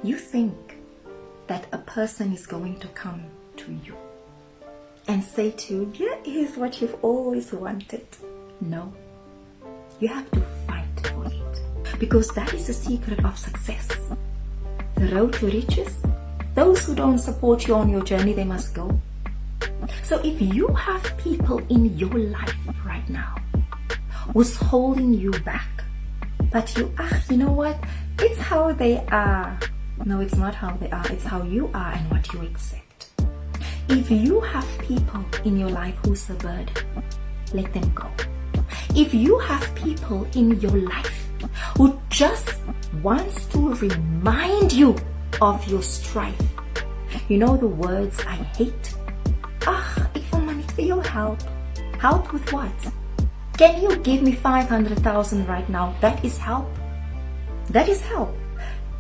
You think that a person is going to come to you and say to you, here is what you've always wanted. No. You have to fight for it, because that is the secret of success. The road to riches, those who don't support you on your journey, they must go. So if you have people in your life right now who's holding you back, but you know what? It's how they are. No, it's not how they are. It's how you are and what you accept. If you have people in your life who's a burden, let them go. If you have people in your life who just wants to remind you of your strife, you know the words I hate? Ek wil maar net vir jou help. Help with what? Can you give me 500,000 right now? That is help. That is help.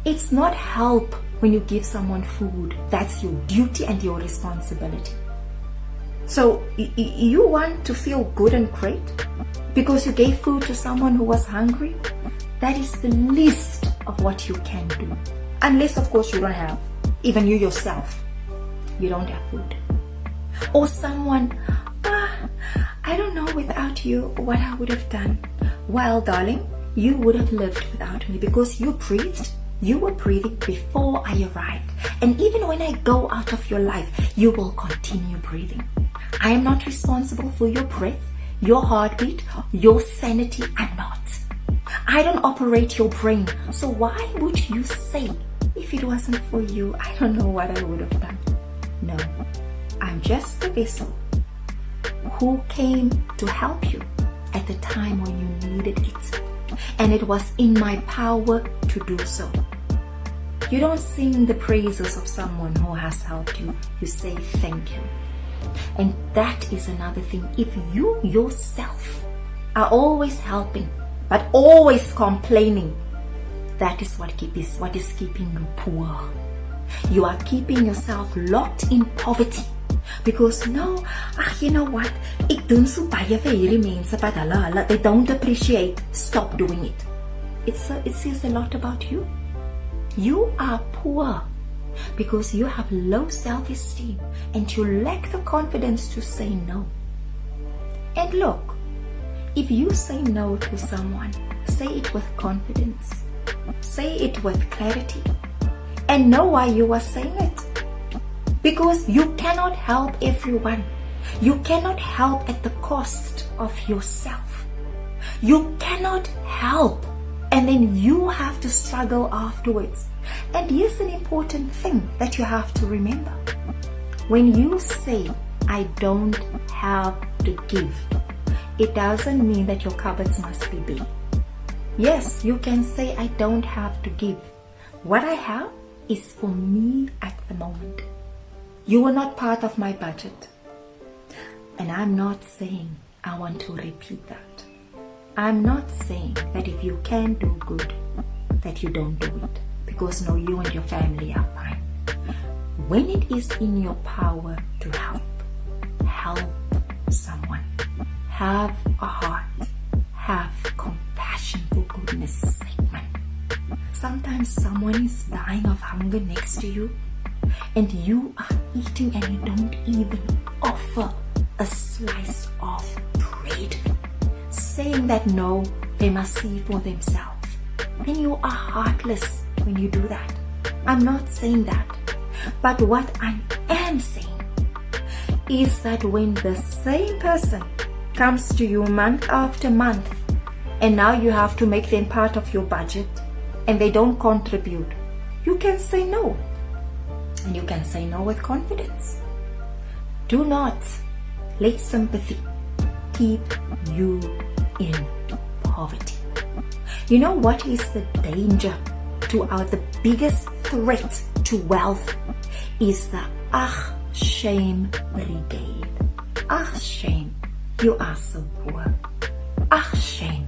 It's not help when you give someone food. That's your duty and your responsibility. So you want to feel good and great because you gave food to someone who was hungry? That is the least of what you can do. Unless, of course, you don't have. Even you yourself, you don't have food. Or someone, I don't know without you what I would have done. Well, darling, you would have lived without me because you breathed. You were breathing before I arrived. And even when I go out of your life, you will continue breathing. I am not responsible for your breath, your heartbeat, your sanity. I'm not. I don't operate your brain. So why would you say, if it wasn't for you, I don't know what I would have done? No, I'm just a vessel who came to help you at the time when you needed it. And it was in my power to do so. You don't sing the praises of someone who has helped you. You say thank you. And that is another thing. If you yourself are always helping, but always complaining, that is what is keeping you poor. You are keeping yourself locked in poverty. Because no, you know what? Ek doen so baie vir hierdie mense, but hulle, they don't appreciate. Stop doing it. It says a lot about you. You are poor because you have low self-esteem and you lack the confidence to say no. And look, if you say no to someone, say it with confidence. Say it with clarity. And know why you are saying it. Because you cannot help everyone. You cannot help at the cost of yourself. You cannot help and then you have to struggle afterwards. And here's an important thing that you have to remember. When you say, I don't have to give, it doesn't mean that your cupboards must be big. Yes, you can say, I don't have to give. What I have is for me at the moment. You are not part of my budget. And I'm not saying I want to repeat that. I'm not saying that if you can do good, that you don't do it. Because no, you and your family are fine. When it is in your power to help someone. Have a heart. Have compassion for goodness sake, man. Sometimes someone is dying of hunger next to you. And you are eating and you don't even offer a slice of bread, saying that no, they must see for themselves. Then you are heartless when you do that. I'm not saying that. But what I am saying is that when the same person comes to you month after month and now you have to make them part of your budget and they don't contribute, you can say no. And you can say no with confidence. Do not let sympathy keep you in poverty. You know what is the danger to the biggest threat to wealth is the shame brigade. Shame, you are so poor. Shame,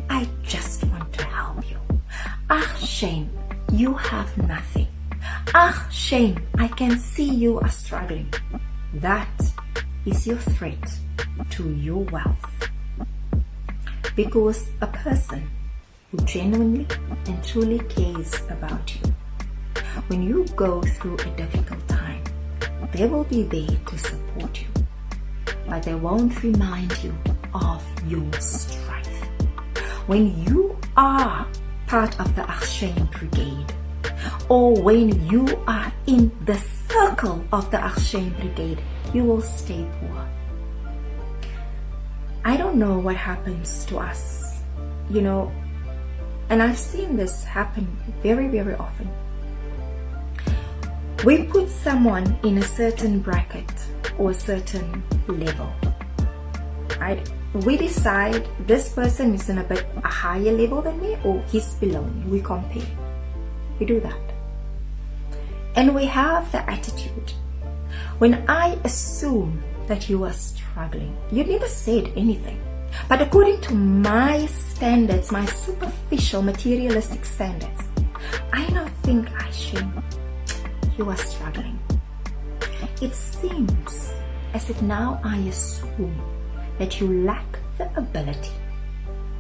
I just want to help you. Shame, you have nothing. Shame, I can see you are struggling. That is your threat to your wealth. Because a person who genuinely and truly cares about you when you go through a difficult time, they will be there to support you, but they won't remind you of your strife. When you are part of the Ashamed Brigade, or when you are in the circle of the Ashamed Brigade, you will stay poor. I don't know what happens to us, and I've seen this happen very, very often. We put someone in a certain bracket or a certain level. We decide this person is in a higher level than me, or he's below me. We compare. We do that. And we have the attitude. When I assume that you are struggling, you never said anything. But according to my standards, my superficial materialistic standards, I now think, Aishin, you are struggling. It seems as if now I assume that you lack the ability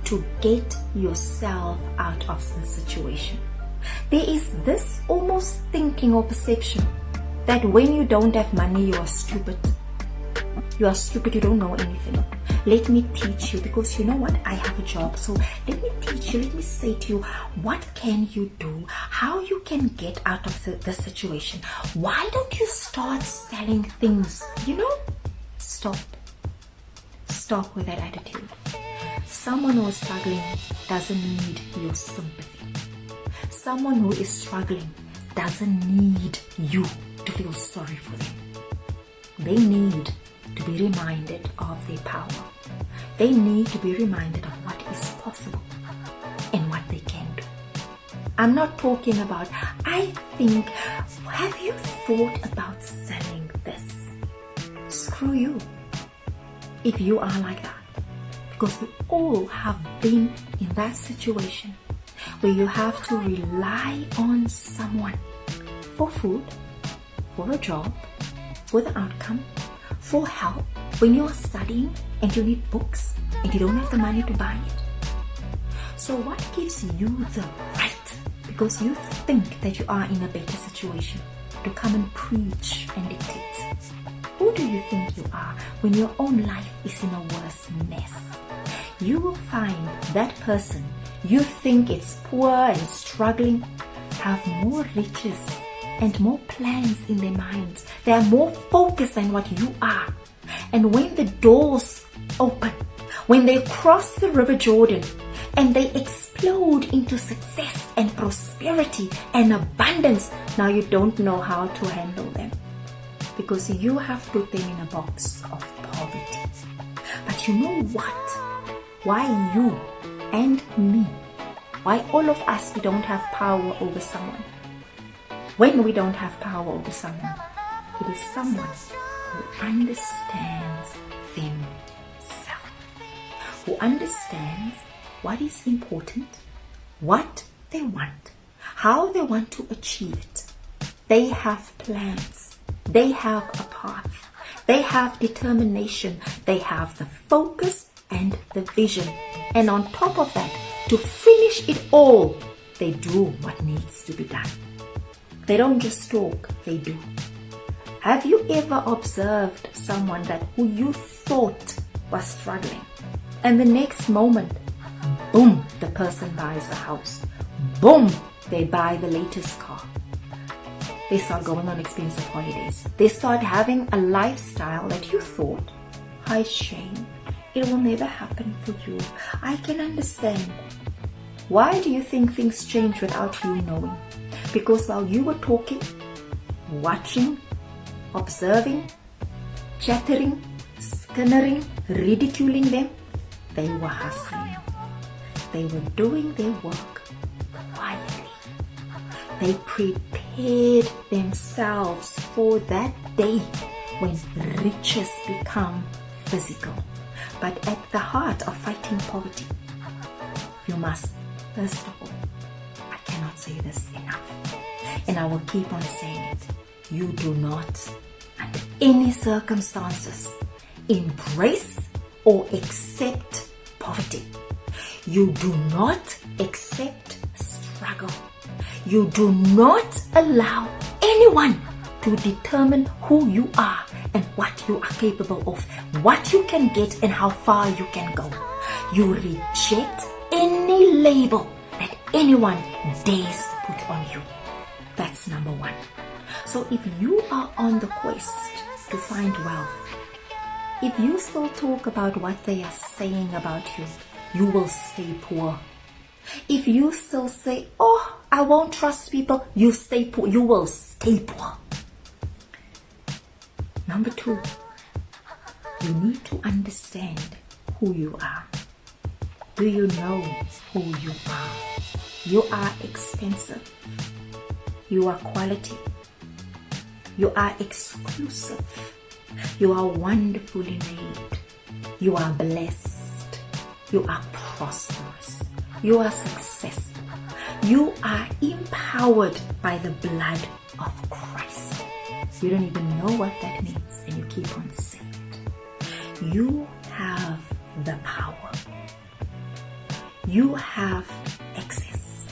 to get yourself out of the situation. There is this almost thinking or perception that when you don't have money, you are stupid. You are stupid, you don't know anything. Let me teach you, because you know what? I have a job. So let me teach you, let me say to you, what can you do? How you can get out of the situation? Why don't you start selling things? Stop. Stop with that attitude. Someone who is struggling doesn't need your sympathy. Someone who is struggling doesn't need you to feel sorry for them. They need to be reminded of their power. They need to be reminded of what is possible and what they can do. I'm not talking about, have you thought about selling this? Screw you if you are like that. Because we all have been in that situation where you have to rely on someone for food, for a job, for the outcome, for help when you're studying and you need books and you don't have the money to buy it. So what gives you the right, because you think that you are in a better situation, to come and preach and dictate? Who do you think you are when your own life is in a worse mess? You will find that person you think is poor and struggling have more riches and more plans in their minds. They are more focused than what you are. And when the doors open, when they cross the River Jordan and they explode into success and prosperity and abundance, now you don't know how to handle them, because you have put them in a box of poverty. But you know what? Why you and me, why all of us, we don't have power over someone? When we don't have power over someone, it is someone who understands themselves, who understands what is important, what they want, how they want to achieve it. They have plans. They have a path. They have determination. They have the focus and the vision. And on top of that, to finish it all, they do what needs to be done. They don't just talk, they do. Have you ever observed someone who you thought was struggling, and the next moment, boom, the person buys a house. Boom, they buy the latest car. They start going on expensive holidays. They start having a lifestyle that you thought, hi Shane, it will never happen for you. I can understand. Why do you think things change without you knowing? Because while you were talking, watching, observing, chattering, skinnering, ridiculing them, they were hustling. They were doing their work quietly. They prepared themselves for that day when riches become physical. But at the heart of fighting poverty, you must, first of all, I cannot say this enough, and I will keep on saying it, you do not, under any circumstances, embrace or accept poverty. You do not accept struggle. You do not allow anyone to determine who you are and what you are capable of, what you can get and how far you can go. You reject any label that anyone dares to put on you. That's number one. So if you are on the quest to find wealth, if you still talk about what they are saying about you, you will stay poor. If you still say, oh, I won't trust people, you stay poor. You will stay poor. Number two, you need to understand who you are. Do you know who you are? You are expensive. You are quality. You are exclusive. You are wonderfully made. You are blessed. You are prosperous. You are successful. You are empowered by the blood of Christ. You don't even know what that means, and you keep on saying it. You have the power. You have access,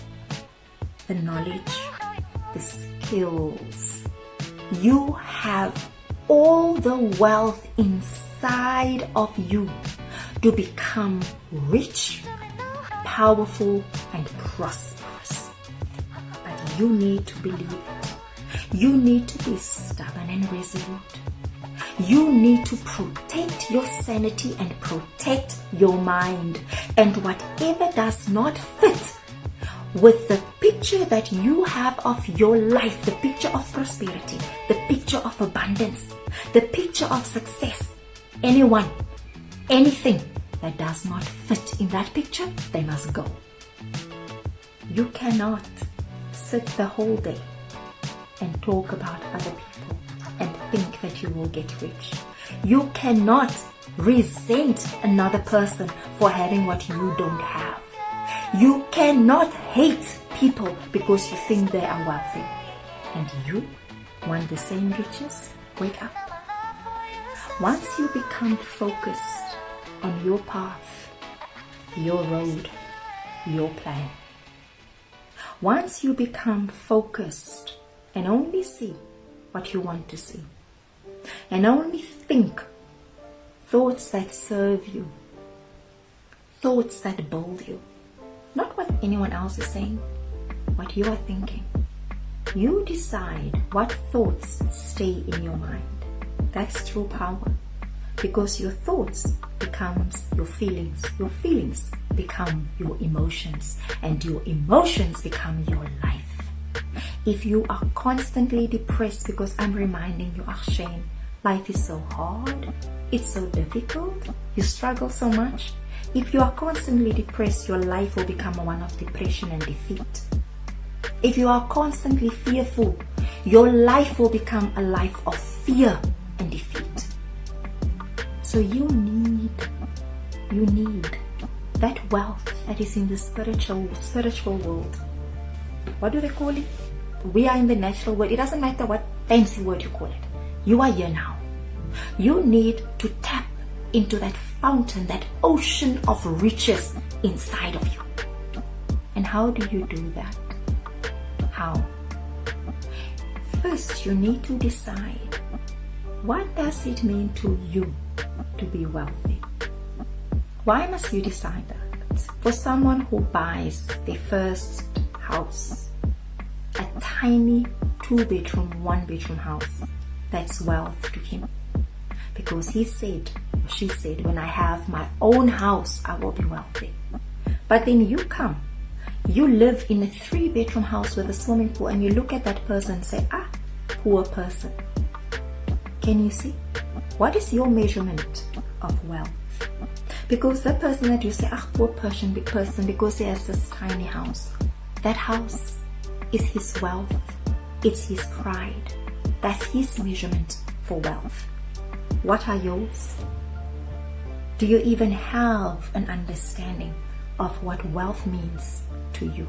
the knowledge, the skills. You have all the wealth inside of you to become rich, powerful, and prosperous. But you need to believe it. You need to be stubborn and resolute. You need to protect your sanity and protect your mind. And whatever does not fit with the picture that you have of your life, the picture of prosperity, the picture of abundance, the picture of success, anyone, anything that does not fit in that picture, they must go. You cannot sit the whole day and talk about other people and think that you will get rich. You cannot resent another person for having what you don't have. You cannot hate people because you think they are wealthy. And you want the same riches? Wake up. Once you become focused on your path, your road, your plan, once you become focused and only see what you want to see, and only think thoughts that serve you, thoughts that build you, not what anyone else is saying, what you are thinking. You decide what thoughts stay in your mind. That's true power, because your thoughts becomes your feelings become your emotions, and your emotions become your life. If you are constantly depressed, because I'm reminding you, Shane, life is so hard, it's so difficult, you struggle so much. If you are constantly depressed, your life will become one of depression and defeat. If you are constantly fearful, your life will become a life of fear and defeat. So you need that wealth that is in the spiritual world. What do they call it? We are in the natural world. It doesn't matter what fancy word you call it. You are here now. You need to tap into that fountain, that ocean of riches inside of you. And how do you do that? How? First, you need to decide, what does it mean to you to be wealthy? Why must you decide that? For someone who buys their first house, a tiny 2-bedroom, 1-bedroom house, that's wealth to him. Because he said, or she said, when I have my own house, I will be wealthy. But then you come, you live in a 3-bedroom house with a swimming pool, and you look at that person and say, poor person. Can you see? What is your measurement of wealth? Because that person that you say, poor person, big person, because he has this tiny house, that house is his wealth. It's his pride. That's his measurement for wealth. What are yours? Do you even have an understanding of what wealth means to you?